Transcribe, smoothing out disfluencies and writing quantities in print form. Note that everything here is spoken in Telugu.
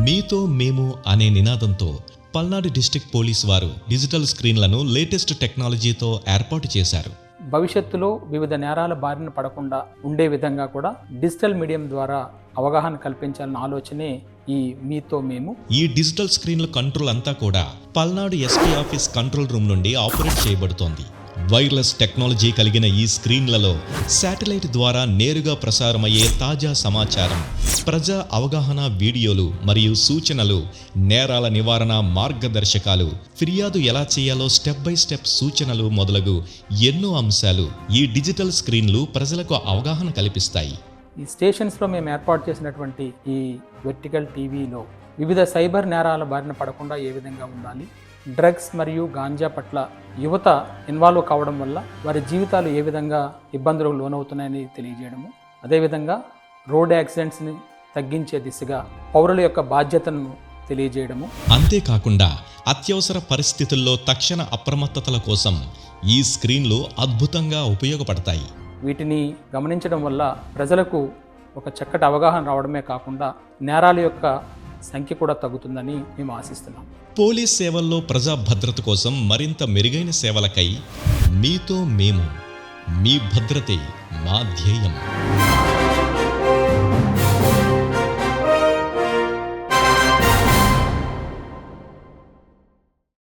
మీతో మేము అనే నినాదంతో పల్నాడు డిస్ట్రిక్ట్ పోలీస్ వారు డిజిటల్ స్క్రీన్లను లేటెస్ట్ టెక్నాలజీతో ఏర్పాటు చేశారు. భవిష్యత్తులో వివిధ నేరాల బారిన పడకుండా ఉండే విధంగా కూడా డిజిటల్ మీడియం ద్వారా అవగాహన కల్పించాలన్న ఆలోచనే ఈ మీతో మేము. ఈ డిజిటల్ స్క్రీన్ల కంట్రోల్ అంతా కూడా Palnadu SP office control room నుండి ఆపరేట్ చేయబడుతోంది. వైర్లెస్ టెక్నాలజీ కలిగిన ఈ స్క్రీన్లలో శాటిలైట్ ద్వారా నేరుగా ప్రసారమయ్యే తాజా సమాచారం, ప్రజా అవగాహన వీడియోలు మరియు సూచనలు, నేరాల నివారణ మార్గదర్శకాలు, ఫిర్యాదు ఎలా చేయాలో స్టెప్ బై స్టెప్ సూచనలు మొదలగు ఎన్నో అంశాలు ఈ డిజిటల్ స్క్రీన్లు ప్రజలకు అవగాహన కల్పిస్తాయి. ఈ స్టేషన్స్లో మేము ఏర్పాటు చేసినటువంటి ఈ వెర్టికల్ టీవీలో వివిధ సైబర్ నేరాల బారిన పడకుండా ఏ విధంగా ఉండాలి, డ్రగ్స్ మరియు గాంజా పట్ల యువత ఇన్వాల్వ్ కావడం వల్ల వారి జీవితాలు ఏ విధంగా ఇబ్బందులకు లోనవుతున్నాయని తెలియజేయడము, అదేవిధంగా రోడ్ యాక్సిడెంట్స్ని తగ్గించే దిశగా పౌరుల యొక్క బాధ్యతను తెలియజేయడము. అంతేకాకుండా అత్యవసర పరిస్థితుల్లో తక్షణ అప్రమత్తతల కోసం ఈ స్క్రీన్లు అద్భుతంగా ఉపయోగపడతాయి. వీటిని గమనించడం వల్ల ప్రజలకు ఒక చక్కటి అవగాహన రావడమే కాకుండా నేరాల యొక్క సంఖ్య కూడా తగ్గుతుందని మేము ఆశిస్తున్నాం. పోలీస్ సేవల్లో ప్రజా భద్రత కోసం మరింత మెరుగైన సేవలకై మీతో మేము, మీ భద్రతే మా ధ్యేయం.